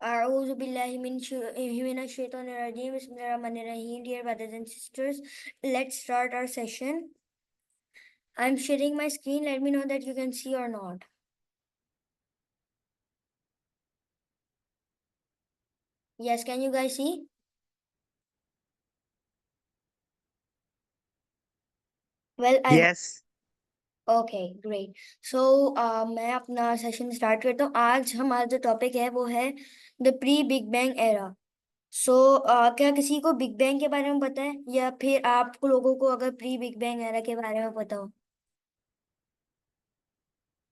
A'udhu billahi minash shaitanir rajim. Bismillahir rahmanir rahim. Dear brothers and sisters, let's start our session. I'm sharing my screen. Let me know that you can see or not. Yes, can you guys see? Well, I hope. Yes. Okay great so मैं अपना session start करता हूँ। आज हमारा जो topic है वो है the pre big bang era. So क्या किसी को बिग बैंग के बारे में पता है, या फिर आप लोगों को अगर प्री बिग बैंग एरा के बारे में पता हो?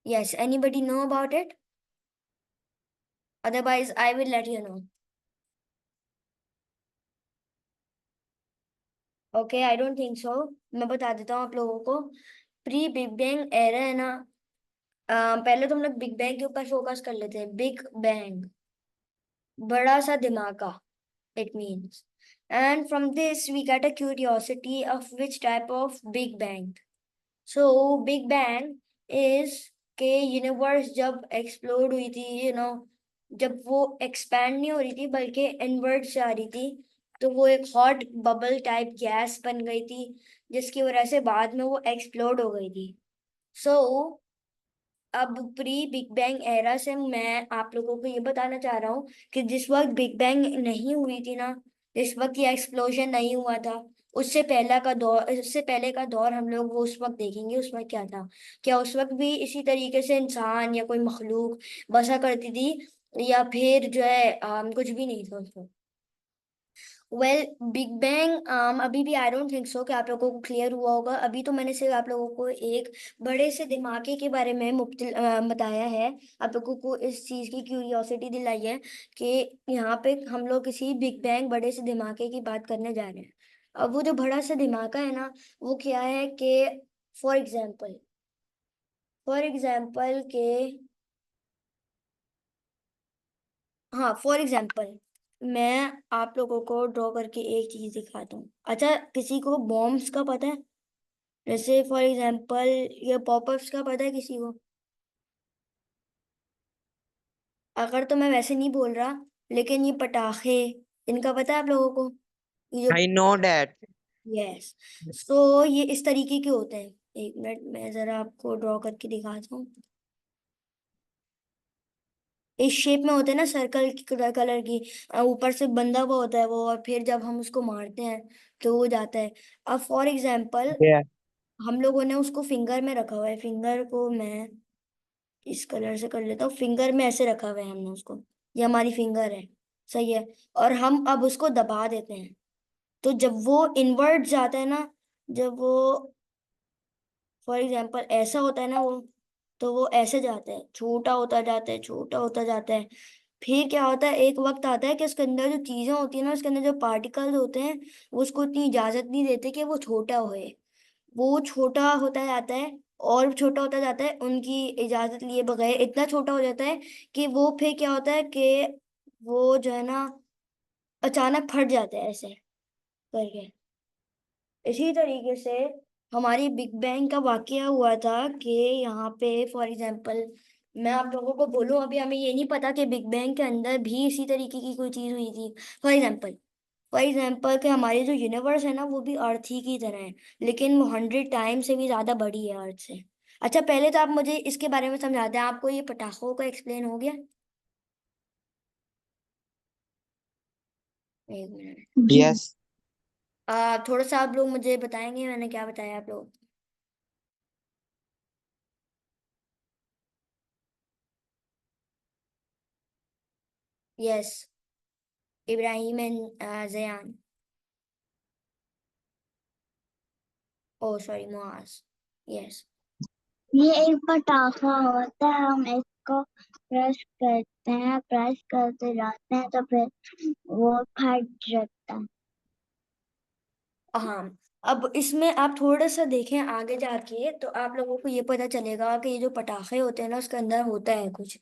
Yes, anybody know about it? Otherwise I will let you know. Okay, I don't think so. मैं बता देता हूँ आप लोगों को। प्री बिग बैंग एरा है ना, पहले तो हम लोग बिग बैंग के ऊपर फोकस कर लेते हैं। बिग बैंग, बड़ा सा धमाका, it means. And from this, we get a curiosity of which type of Big Bang. So, Big Bang is के यूनिवर्स जब एक्सप्लोड हुई थी, जब वो एक्सपैंड नहीं हो रही थी बल्कि इनवर्ट जा रही थी, तो वो एक हॉट बबल टाइप गैस बन गई थी, जिसकी वजह से बाद में वो एक्सप्लोड हो गई थी। सो अब प्री बिग बैंग एरा से मैं आप लोगों को ये बताना चाह रहा हूँ कि जिस वक्त बिग बैंग नहीं हुई थी ना, जिस वक्त ये एक्सप्लोजन नहीं हुआ था, उससे पहले का दौर हम लोग वो उस वक्त देखेंगे। उस वक्त क्या था, क्या उस वक्त भी इसी तरीके से इंसान या कोई मखलूक बसा करती थी, या फिर जो है कुछ भी नहीं था उस वक्त? वेल, बिग बैंग अभी भी आई डोंट थिंक सो कि आप लोगों को क्लियर हुआ होगा। अभी तो मैंने सिर्फ आप लोगों को एक बड़े से धमाके के बारे में बताया है। आप लोगों को इस चीज़ की क्यूरियोसिटी दिलाई है कि यहाँ पे हम लोग किसी बिग बैंग बड़े से धमाके की बात करने जा रहे हैं। अब वो जो बड़ा सा धमाका है ना, वो क्या है कि फॉर एग्जाम्पल फॉर एग्जाम्पल के हाँ, फॉर एग्जाम्पल मैं आप लोगों को ड्रॉ करके एक चीज दिखाता हूँ। अच्छा, किसी को बॉम्ब्स का पता है? जैसे फॉर एग्जाम्पल ये पॉपअप्स का पता है किसी को? अगर तो मैं वैसे नहीं बोल रहा, लेकिन ये पटाखे, इनका पता है आप लोगों को? ये जो I know that. यस, सो ये इस तरीके के होते हैं। एक मिनट, मैं जरा आपको ड्रॉ करके दिखाता हूँ। इस शेप में होते हैं ना, सर्कल की कलर की। ऊपर से बंधा हुआ होता है वो, और फिर जब हम उसको मारते हैं तो वो जाता है। अब फॉर एग्जाम्पल Yeah. हम लोगों ने उसको फिंगर में रखा हुआ है। फिंगर को मैं इस कलर से कर लेता हूँ। फिंगर में ऐसे रखा हुआ है हमने उसको, ये हमारी फिंगर है, सही है। और हम अब उसको दबा देते हैं, तो जब वो इनवर्ट जाता है ना, जब वो फॉर एग्जाम्पल ऐसा होता है ना वो, तो वो ऐसे जाता है, छोटा होता जाता है, छोटा होता जाता है। फिर क्या होता है, एक वक्त आता है कि उसके अंदर जो चीजें होती है ना, उसके अंदर जो पार्टिकल्स होते हैं, वो उसको इतनी इजाजत नहीं देते कि वो छोटा होए। वो छोटा होता जाता है, और छोटा होता जाता है, उनकी इजाजत लिए बगैर इतना छोटा हो जाता है कि वो फिर क्या होता है कि वो जो है ना, अचानक फट जाता है ऐसे करके। इसी तरीके से हमारी बिग बैंग का वाकया हुआ था कि यहाँ पे फॉर एग्जाम्पल मैं आप लोगों को बोलूं, अभी हमें ये नहीं पता कि बिग बैंग के अंदर भी इसी तरीके की कोई चीज हुई थी। फॉर एग्जाम्पल कि हमारी जो यूनिवर्स है ना, वो भी अर्थ ही की तरह है, लेकिन वो 100 टाइम से भी ज्यादा बड़ी है अर्थ से। अच्छा, पहले तो आप मुझे इसके बारे में समझाते हैं। आपको ये पटाखों का एक्सप्लेन हो गया? एक मिनट, Yes. थोड़ा सा आप लोग मुझे बताएंगे मैंने क्या बताया आप लोग? Yes, Ibrahim and Jayan. Oh sorry, Muaz. Yes. ये एक पटाखा होता है, हम इसको प्रेस करते हैं, प्रेस करते जाते हैं तो फिर वो फट जाता है। हाँ, अब इसमें आप थोड़ा सा देखें आगे जाके, तो आप लोगों को ये पता चलेगा कि ये जो पटाखे होते हैं ना, उसके अंदर होता है कुछ।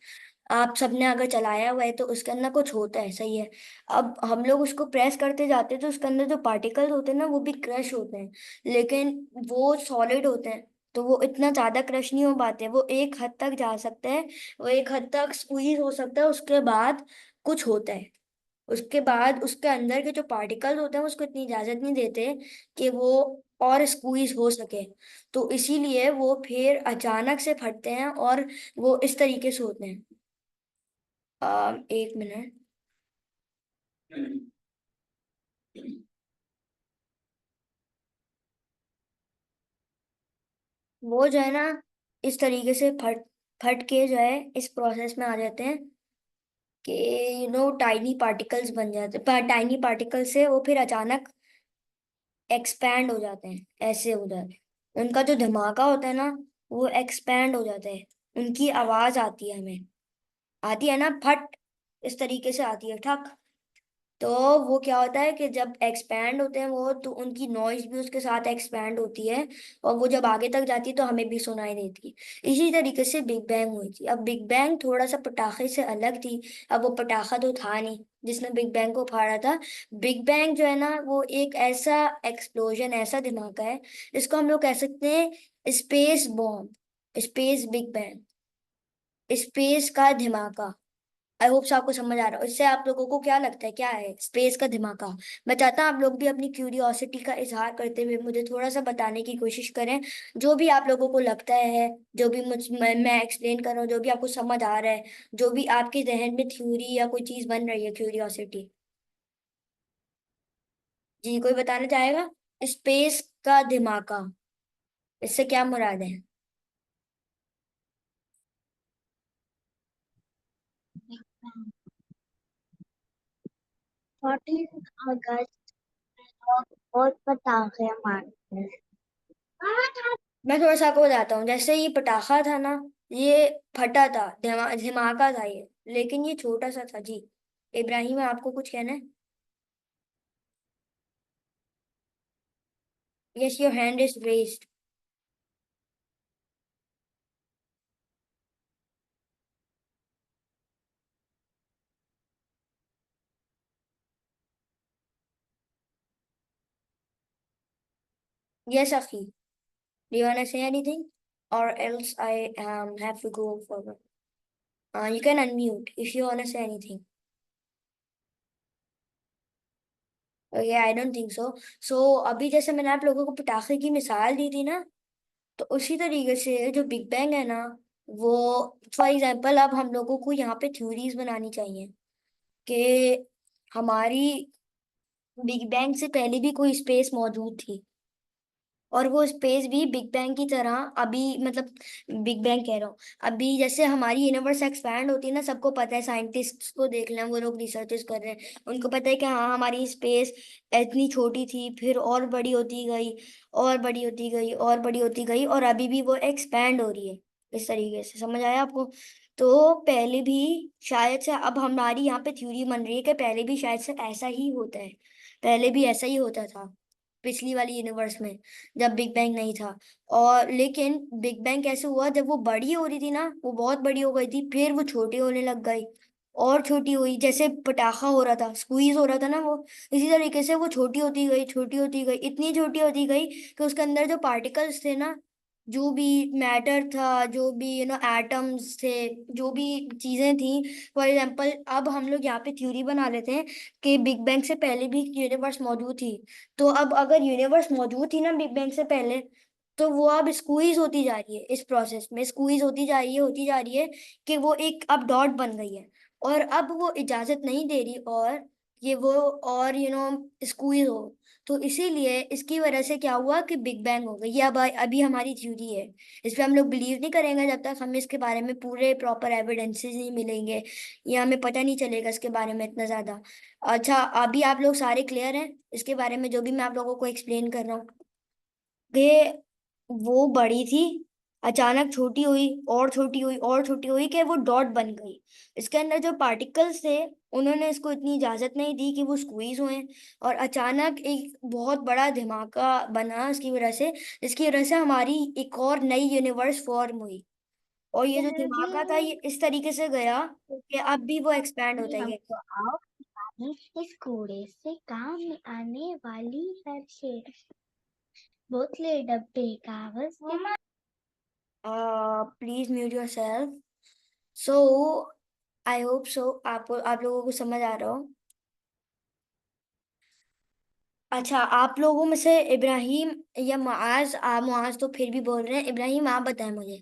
आप सबने अगर चलाया हुआ है तो उसके अंदर कुछ होता है, सही है। अब हम लोग उसको प्रेस करते जाते हैं तो उसके अंदर जो पार्टिकल्स होते हैं ना, वो भी क्रश होते हैं, लेकिन वो सॉलिड होते हैं, तो वो इतना ज्यादा क्रश नहीं हो पाते। वो एक हद तक जा सकते हैं, वो एक हद तक स्क्वीज हो सकता है, उसके बाद कुछ होता है, उसके बाद उसके अंदर के जो पार्टिकल्स होते हैं उसको इतनी इजाजत नहीं देते कि वो और स्क्वीज हो सके। तो इसीलिए वो फिर अचानक से फटते हैं और वो इस तरीके से होते हैं। 1 मिनट। वो जो है ना, इस तरीके से फट फट के जो है इस प्रोसेस में आ जाते हैं कि टाइनी पार्टिकल्स बन जाते हैं। टाइनी पार्टिकल से वो फिर अचानक एक्सपैंड हो जाते हैं, ऐसे हो जाते हैं। उनका जो धमाका होता है ना, वो एक्सपैंड हो जाता है। उनकी आवाज आती है, हमें आती है ना, फट इस तरीके से आती है, ठक। तो वो क्या होता है कि जब एक्सपैंड होते हैं वो, तो उनकी नॉइज भी उसके साथ एक्सपैंड होती है, और वो जब आगे तक जाती है तो हमें भी सुनाई देती है। इसी तरीके से बिग बैंग हुई थी। अब बिग बैंग थोड़ा सा पटाखे से अलग थी। अब वो पटाखा तो था नहीं जिसने बिग बैंग को फाड़ा था। बिग बैंग जो है ना, वो एक ऐसा एक्सप्लोजन, ऐसा धमाका है, इसको हम लोग कह सकते हैं space bomb, space big bang, space का धमाका। आई होप आपको समझ आ रहा हो। इससे आप लोगों को क्या लगता है, क्या है स्पेस का धमाका? मैं चाहता हूँ आप लोग भी अपनी क्यूरियोसिटी का इजहार करते हुए मुझे थोड़ा सा बताने की कोशिश करें। जो भी आप लोगों को लगता है, जो भी मैं एक्सप्लेन कर रहा हूँ, जो भी आपको समझ आ रहा है, जो भी आपके जहन में थ्योरी या कोई चीज बन रही है, क्यूरियोसिटी। जी, कोई बताना चाहेगा? स्पेस का धमाका, इससे क्या मुराद है? 14 अगस्त लोग बहुत पटाखे मारते हैं। मैं थोड़ा सा आपको बताता हूँ। जैसे ये पटाखा था ना, ये फटा था, धमाका था ये, लेकिन ये छोटा सा था जी। इब्राहिम, आपको कुछ कहना है? Yes, your hand is raised. Yes अखी, do you wanna say anything, or else I have to go forward? You can unmute if you wanna say anything. Okay, I don't think so. So अभी जैसे मैंने आप लोगों को पटाखे की मिसाल दी थी ना, तो उसी तरीके से जो बिग बैंग है ना, वो फॉर एग्जाम्पल अब हम लोगों को यहाँ पे थ्योरीज बनानी चाहिए कि हमारी बिग बैंग से पहले भी कोई स्पेस मौजूद थी, और वो स्पेस भी बिग बैंग की तरह अभी, मतलब बिग बैंग कह रहा हूँ, अभी जैसे हमारी यूनिवर्स एक्सपैंड होती है ना, सबको पता है, साइंटिस्ट्स को देख लें, वो लोग रिसर्चेस कर रहे हैं, उनको पता है कि हाँ हमारी स्पेस इतनी छोटी थी, फिर और बड़ी होती गई, और बड़ी होती गई, और बड़ी होती गई, और अभी भी वो एक्सपैंड हो रही है। इस तरीके से समझ आया आपको? तो पहले भी शायद से, अब हमारी यहाँ पे थ्योरी बन रही है कि पहले भी शायद से ऐसा ही होता है, पहले भी ऐसा ही होता था पिछली वाली यूनिवर्स में, जब बिग बैंग नहीं था। और लेकिन बिग बैंग कैसे हुआ, जब वो बड़ी हो रही थी ना, वो बहुत बड़ी हो गई थी, फिर वो छोटी होने लग गई, और छोटी हुई, जैसे पटाखा हो रहा था, स्क्वीज हो रहा था ना वो, इसी तरीके से वो छोटी होती गई, छोटी होती गई, इतनी छोटी होती गई कि उसके अंदर जो पार्टिकल्स थे ना, जो भी मैटर था, जो भी एटम्स थे, जो भी चीजें थी, फॉर एग्जाम्पल अब हम लोग यहाँ पे थ्योरी बना लेते हैं कि बिग बैंग से पहले भी यूनिवर्स मौजूद थी। तो अब अगर यूनिवर्स मौजूद थी ना बिग बैंग से पहले, तो वो अब स्क्वीज होती जा रही है, इस प्रोसेस में स्क्वीज होती जा रही है, होती जा रही है, कि वो एक अब डॉट बन गई है, और अब वो इजाजत नहीं दे रही और ये वो और स्क्वीज हो। तो इसीलिए इसकी वजह से क्या हुआ कि बिग बैंग हो गई। ये अब अभी हमारी थ्योरी है, इस पे हम लोग बिलीव नहीं करेंगे जब तक हमें इसके बारे में पूरे प्रॉपर एविडेंसेस नहीं मिलेंगे, या हमें पता नहीं चलेगा इसके बारे में इतना ज्यादा। अच्छा, अभी आप लोग सारे क्लियर हैं इसके बारे में, जो भी मैं आप लोगों को एक्सप्लेन कर रहा हूँ? कि वो बड़ी थी, अचानक छोटी हुई, और छोटी हुई, और छोटी हुई, कि वो डॉट बन गई। इसके अंदर जो पार्टिकल्स थे, उन्होंने इसको इतनी इजाजत नहीं दी कि वो स्क्वीज हुए, और अचानक एक बहुत बड़ा धमाका बना इसकी वजह से, जिसकी वजह से हमारी एक और नई यूनिवर्स फॉर्म हुई। और ये जो धमाका था, ये इस तरीके से गया कि अब भी वो एक्सपैंड होता अभी ही है। हमको आओ इस कूड़े से काम में आने वाली हर चीज, बोतलें, डब्बे, कागज के। Please mute your self. So I hope so आप लोगों को समझ आ रहा हो। अच्छा, आप लोगों में से इब्राहिम या मुआज, मुआज तो फिर भी बोल रहे हैं, इब्राहिम आप बताएं मुझे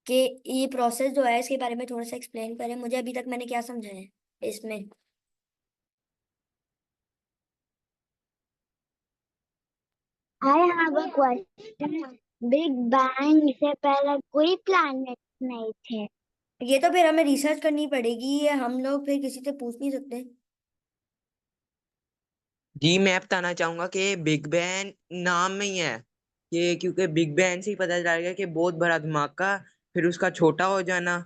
कि ये प्रोसेस जो है इसके बारे में थोड़ा सा एक्सप्लेन करें मुझे, अभी तक मैंने क्या समझा है इसमें। I have a question. Big bang से पहले कोई प्लैनेट नहीं थे? ये तो फिर हमें रिसर्च करनी पड़ेगी, ये हम लोग फिर किसी से पूछ नहीं सकते। जी मैं बताना चाहूंगा कि बिग बैन नाम में ही है कि क्योंकि बिग बैन से ही पता चल गया कि बहुत बड़ा धमाका, फिर उसका छोटा हो जाना।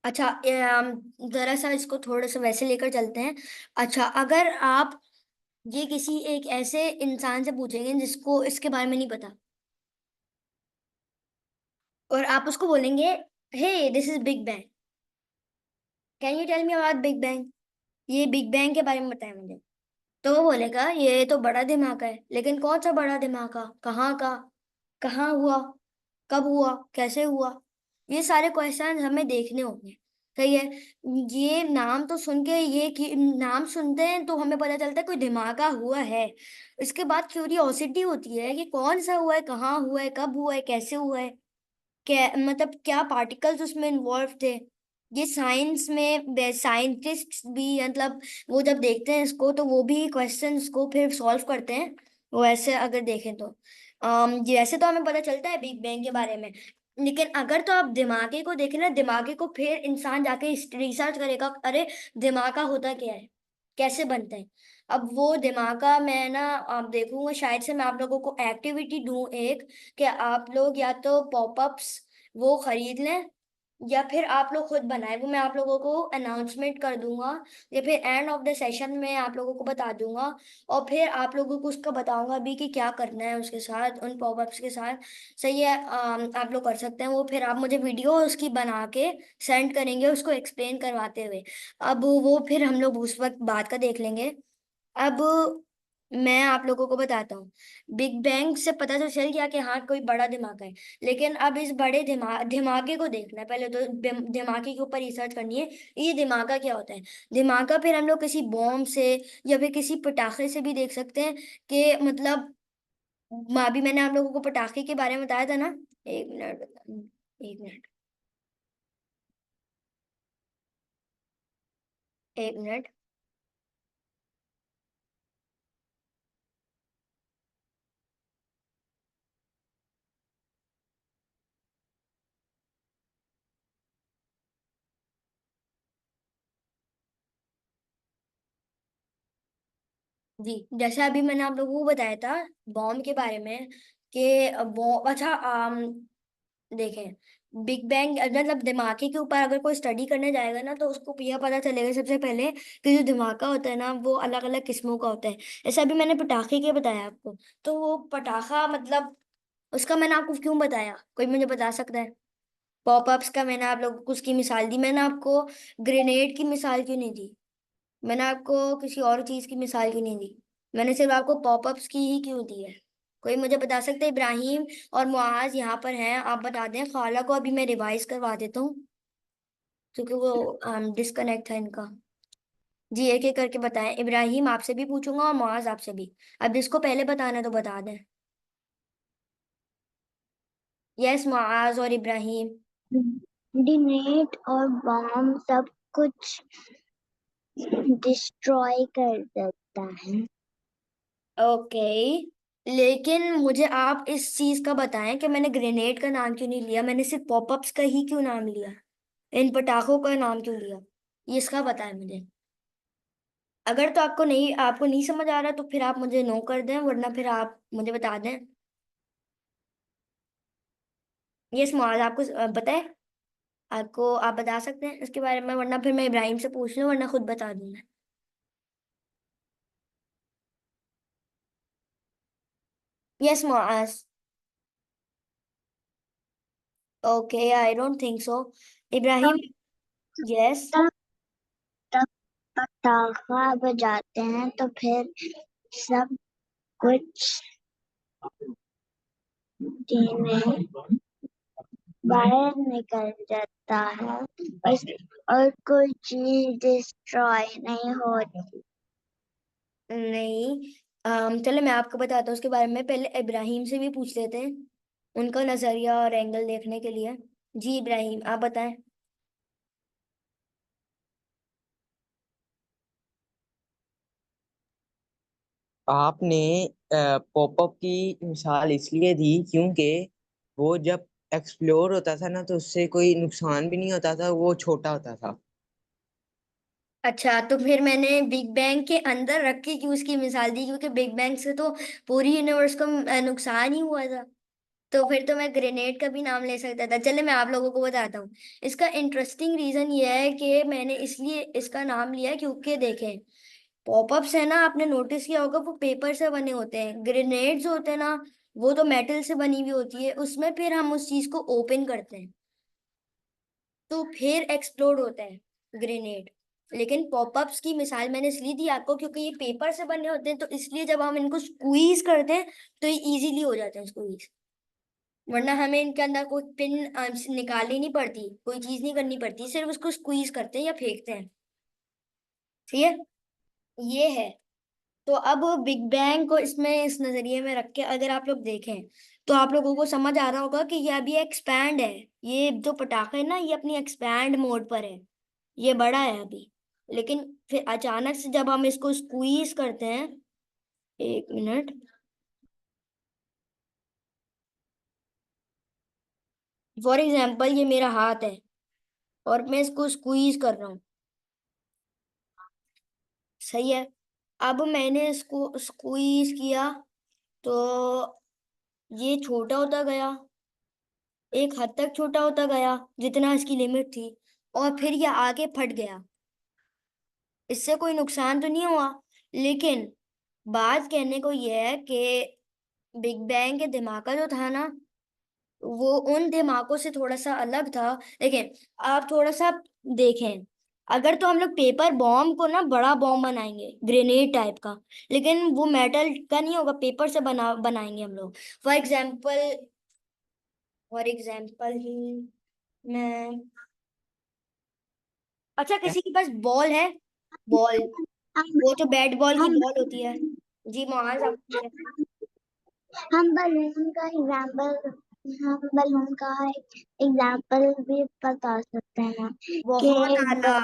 अच्छा, जरा सा इसको थोड़ा सा वैसे लेकर चलते हैं। अच्छा, अगर आप ये किसी एक ऐसे इंसान से पूछेंगे जिसको इसके बारे में नहीं पता, और आप उसको बोलेंगे, hey this is big bang, can you tell me about big bang, ये बिग बैंग के बारे में बताएं मुझे। तो वो बोलेगा ये तो बड़ा धमाका है, लेकिन कौन सा बड़ा धमाका, कहाँ का, कहाँ हुआ, कब हुआ, कैसे हुआ, ये सारे क्वेश्चन हमें देखने होंगे। सही है। ये नाम तो सुन के, ये कि नाम सुनते हैं तो हमें पता चलता है कोई धमाका हुआ है। इसके बाद क्यूरियोसिटी होती है कि कौन सा हुआ है, कहाँ हुआ है, कब हुआ है, कैसे हुआ है, क्या मतलब क्या पार्टिकल्स उसमें इन्वॉल्व थे। ये साइंस में साइंटिस्ट भी मतलब वो जब देखते हैं इसको तो वो भी क्वेश्चंस को फिर सॉल्व करते हैं। वो ऐसे अगर देखें तो ये ऐसे तो हमें पता चलता है बिग बैंग के बारे में, लेकिन अगर तो आप दिमागे को देखें ना, दिमागे को फिर इंसान जाके रिसर्च करेगा, अरे दिमागा होता क्या है, कैसे बनता है। अब वो दिमागा मैं ना आप देखूंगा, शायद से मैं आप लोगों को एक्टिविटी दूं एक, कि आप लोग या तो पॉपअप्स वो खरीद लें, या फिर आप लोग खुद बनाए, वो मैं आप लोगों को अनाउंसमेंट कर दूंगा, या फिर एंड ऑफ द सेशन में आप लोगों को बता दूंगा। और फिर आप लोगों को उसका बताऊंगा भी कि क्या करना है उसके साथ, उन पॉपअप्स के साथ। सही है, आप लोग कर सकते हैं वो, फिर आप मुझे वीडियो उसकी बना के सेंड करेंगे उसको एक्सप्लेन करवाते हुए। अब वो फिर हम लोग उस वक्त बात का देख लेंगे। अब मैं आप लोगों को बताता हूँ, बिग बैंग से पता तो चल गया कि हाँ कोई बड़ा धमाका है, लेकिन अब इस बड़े धमाके को देखना है, पहले तो धमाके के ऊपर रिसर्च करनी है, ये धमाका क्या होता है। धमाका फिर हम लोग किसी बॉम्ब से या फिर किसी पटाखे से भी देख सकते हैं कि मतलब, अभी मैंने आप लोगों को पटाखे के बारे में बताया था ना। एक मिनट, एक मिनट, एक मिनट। जी, जैसे अभी मैंने आप लोगों को बताया था बॉम्ब के बारे में कि बॉम्ब, अच्छा देखें, बिग बैंग मतलब धमाके के ऊपर अगर कोई स्टडी करने जाएगा ना तो उसको यह पता चलेगा सबसे पहले कि जो धमाका होता है ना वो अलग अलग किस्मों का होता है। जैसे अभी मैंने पटाखे के बताया आपको, तो वो पटाखा मतलब उसका मैंने आपको क्यों बताया, कोई मुझे बता सकता है। पॉपअप्स का मैंने आप लोगों को उसकी मिसाल दी, मैंने आपको ग्रेनेड की मिसाल क्यों नहीं दी, मैंने आपको किसी और चीज की मिसाल क्यों नहीं दी, मैंने सिर्फ आपको पॉपअप्स की ही क्यों दी है। कोई मुझे बता सकता है। इब्राहिम और मुआज यहाँ पर हैं, आप बता दें। खाला को अभी मैं रिवाइज करवा देता हूँ क्योंकि वो डिस्कनेक्ट था इनका। जी, एक एक करके बताएं, इब्राहिम आपसे भी पूछूंगा और मुआज आपसे भी। अब जिसको पहले बताना है तो बता दें। यस, मुआज और इब्राहिम। ग्रेनेड और बॉम्ब सब कुछ डिस्ट्रॉय कर देता है। ओके, लेकिन मुझे आप इस चीज का बताएं कि मैंने ग्रेनेड का नाम क्यों नहीं लिया, मैंने सिर्फ पॉपअप्स का ही क्यों नाम लिया, इन पटाखों का नाम क्यों लिया, ये इसका बताएं मुझे। अगर तो आपको नहीं समझ आ रहा तो फिर आप मुझे नो कर दें, वरना फिर आप मुझे बता दें। ये सवाल आपको बताए, आपको आप बता सकते हैं इसके बारे में, वरना फिर मैं इब्राहिम से पूछ लूं, वरना खुद बता दूं मैं। Yes Muaz. Okay, I don't think so. Ibrahim. Yes. तब तब पटाखा बजाते हैं तो फिर सब कुछ चीजें बाहर निकल जाती होता है, बस और कोई चीज डिस्ट्रॉय नहीं होती। नहीं, चलो मैं आपको बताता हूँ उसके बारे में। पहले इब्राहिम से भी पूछ लेते हैं, उनका नजरिया और एंगल देखने के लिए। जी इब्राहिम, आप बताएं। आपने पॉपअप की मिसाल इसलिए दी क्योंकि वो जब एक्सप्लोर होता था ना तो उससे कोई नुकसान भी नहीं होता था, वो छोटा होता था। अच्छा, तो फिर मैंने बिग बैंग के अंदर रख के क्यों उसकी मिसाल दी, क्योंकि बिग बैंग से तो पूरी यूनिवर्स को नुकसान ही हुआ था। तो फिर तो मैं ग्रेनेड का भी नाम ले सकता था। चले मैं आप लोगों को बताता हूँ। इसका इंटरेस्टिंग रीजन ये है कि मैंने इसलिए इसका नाम लिया क्योंकि देखें, पॉपअप्स है ना, आपने नोटिस किया होगा वो पेपर से बने होते हैं। ग्रेनेड्स होते हैं ना, वो तो मेटल से बनी हुई होती है, उसमें फिर हम उस चीज को ओपन करते हैं तो फिर एक्सप्लोड होता है ग्रेनेड। लेकिन पॉपअप्स की मिसाल मैंने इसलिए दी आपको क्योंकि ये पेपर से बने होते हैं, तो इसलिए जब हम इनको स्क्वीज करते हैं तो ये इजीली हो जाते हैं स्क्वीज। वरना हमें इनके अंदर कोई पिन निकालनी नहीं पड़ती, कोई चीज नहीं करनी पड़ती, सिर्फ उसको स्क्वीज करते हैं या फेंकते हैं। ठीक है, ये है। तो अब बिग बैंग को इसमें इस नजरिए में रख के अगर आप लोग देखें तो आप लोगों को समझ आ रहा होगा कि ये अभी एक्सपैंड है। ये जो पटाखा है ना, ये अपनी एक्सपैंड मोड पर है, ये बड़ा है अभी। लेकिन फिर अचानक से जब हम इसको स्क्वीज करते हैं, एक मिनट, फॉर एग्जाम्पल ये मेरा हाथ है और मैं इसको स्क्वीज कर रहा हूँ, सही है। अब मैंने इसको स्क्वीज किया तो ये छोटा होता गया, एक हद तक छोटा होता गया जितना इसकी लिमिट थी, और फिर ये आगे फट गया। इससे कोई नुकसान तो नहीं हुआ, लेकिन बात कहने को यह है कि बिग बैंग के धमाका जो था ना, वो उन धमाकों से थोड़ा सा अलग था। लेकिन आप थोड़ा सा देखें, अगर तो हम लोग पेपर बॉम्ब को ना बड़ा बॉम्ब बनाएंगे ग्रेनेड टाइप का, लेकिन वो मेटल का नहीं होगा, पेपर से बनाएंगे हम लोग। फॉर एग्जाम्पल ही मैं, अच्छा किसी के पास बॉल है, बॉल, हम वो तो बैट बॉल की हम बॉल होती है। जी मुआज, आप पूछे। हम बलून का एग्जाम्पल हम बलून का एग्जाम्पल भी बता सकते हैं बहुत कि आला।